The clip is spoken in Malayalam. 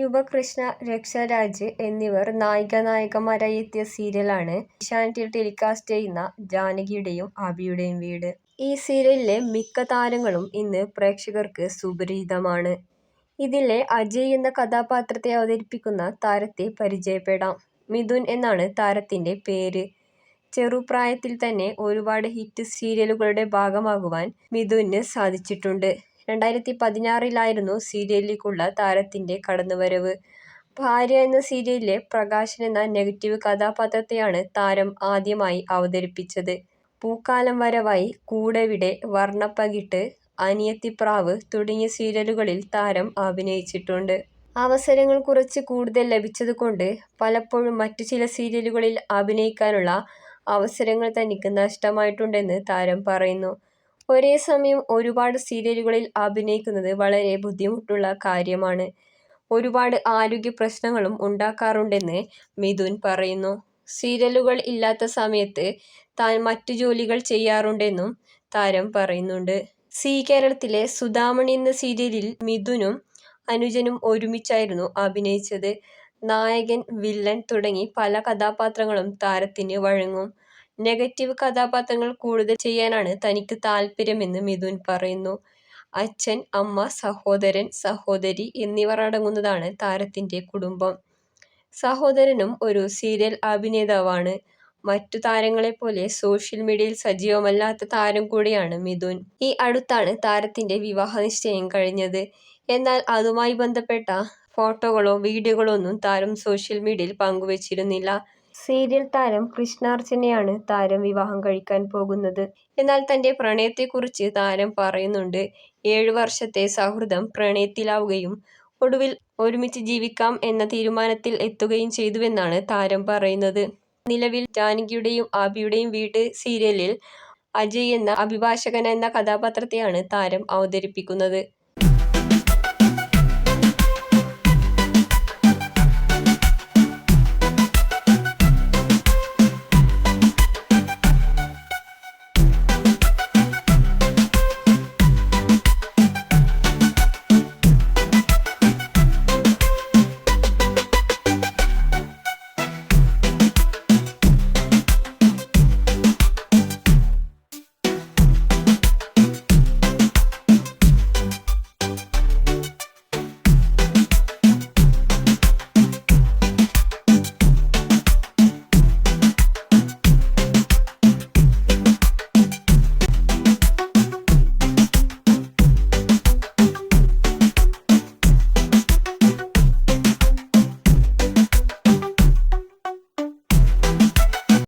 യുവകൃഷ്ണ, രക്ഷരാജ് എന്നിവർ നായികാനായകന്മാരായി എത്തിയ സീരിയലാണ് ഏഷ്യാനെറ്റിൽ ടെലികാസ്റ്റ് ചെയ്യുന്ന ജാനകിയുടെയും ആബിയുടെയും വീട്. ഈ സീരിയലിലെ മിക്ക താരങ്ങളും ഇന്ന് പ്രേക്ഷകർക്ക് സുപരിചിതമാണ്. ഇതിലെ അജയ് എന്ന കഥാപാത്രത്തെ അവതരിപ്പിക്കുന്ന താരത്തെ പരിചയപ്പെടാം. മിഥുൻ എന്നാണ് താരത്തിന്റെ പേര്. ചെറുപ്രായത്തിൽ തന്നെ ഒരുപാട് ഹിറ്റ് സീരിയലുകളുടെ ഭാഗമാകുവാൻ മിഥുന് സാധിച്ചിട്ടുണ്ട്. 2016 സീരിയലിലേക്കുള്ള താരത്തിന്റെ കടന്നുവരവ്. ഭാര്യ എന്ന സീരിയലിലെ പ്രകാശൻ എന്ന നെഗറ്റീവ് കഥാപാത്രത്തെയാണ് താരം ആദ്യമായി അവതരിപ്പിച്ചത്. പൂക്കാലം വരവായി, കൂടെവിടെ, വർണ്ണപ്പകിട്ട്, അനിയത്തിപ്രാവ് തുടങ്ങിയ സീരിയലുകളിൽ താരം അഭിനയിച്ചിട്ടുണ്ട്. അവസരങ്ങൾ കുറച്ച് കൂടുതൽ ലഭിച്ചതുകൊണ്ട് പലപ്പോഴും മറ്റു ചില സീരിയലുകളിൽ അഭിനയിക്കാനുള്ള അവസരങ്ങൾ തനിക്ക് നഷ്ടമായിട്ടുണ്ടെന്ന് താരം പറയുന്നു. ഒരേ സമയം ഒരുപാട് സീരിയലുകളിൽ അഭിനയിക്കുന്നത് വളരെ ബുദ്ധിമുട്ടുള്ള കാര്യമാണ്. ഒരുപാട് ആരോഗ്യ പ്രശ്നങ്ങളും ഉണ്ടാക്കാറുണ്ടെന്ന് മിഥുൻ പറയുന്നു. സീരിയലുകൾ ഇല്ലാത്ത സമയത്ത് താൻ മറ്റു ജോലികൾ ചെയ്യാറുണ്ടെന്നും താരം പറയുന്നുണ്ട്. സീ കേരളത്തിലെ സുധാമണി എന്ന സീരിയലിൽ മിഥുനും അനുജനും ഒരുമിച്ചായിരുന്നു അഭിനയിച്ചത്. നായകൻ, വില്ലൻ തുടങ്ങി പല കഥാപാത്രങ്ങളും താരത്തിന് വഴങ്ങും. നെഗറ്റീവ് കഥാപാത്രങ്ങൾ കൂടുതൽ ചെയ്യാനാണ് തനിക്ക് താല്പര്യമെന്ന് മിഥുൻ പറയുന്നു. അച്ഛൻ, അമ്മ, സഹോദരൻ, സഹോദരി എന്നിവർ അടങ്ങുന്നതാണ് താരത്തിന്റെ കുടുംബം. സഹോദരനും ഒരു സീരിയൽ അഭിനേതാവാണ്. മറ്റു താരങ്ങളെപ്പോലെ സോഷ്യൽ മീഡിയയിൽ സജീവമല്ലാത്ത താരം കൂടിയാണ് മിഥുൻ. ഈ അടുത്താണ് താരത്തിന്റെ വിവാഹ നിശ്ചയം കഴിഞ്ഞത്. എന്നാൽ അതുമായി ബന്ധപ്പെട്ട ഫോട്ടോകളോ വീഡിയോകളോ ഒന്നും താരം സോഷ്യൽ മീഡിയയിൽ പങ്കുവച്ചിരുന്നില്ല. സീരിയൽ താരം കൃഷ്ണാർച്ചനയാണ് താരം വിവാഹം കഴിക്കാൻ പോകുന്നത്. എന്നാൽ തന്റെ പ്രണയത്തെക്കുറിച്ച് താരം പറയുന്നുണ്ട്. 7 വർഷത്തെ സൗഹൃദം പ്രണയത്തിലാവുകയും ഒടുവിൽ ഒരുമിച്ച് ജീവിക്കാം എന്ന തീരുമാനത്തിൽ എത്തുകയും ചെയ്തുവെന്നാണ് താരം പറയുന്നത്. നിലവിൽ ജാനകിയുടെയും ആബിയുടെയും വീട് സീരിയലിൽ അജയ് എന്ന അഭിഭാഷകൻ എന്ന കഥാപാത്രത്തെയാണ് താരം അവതരിപ്പിക്കുന്നത്.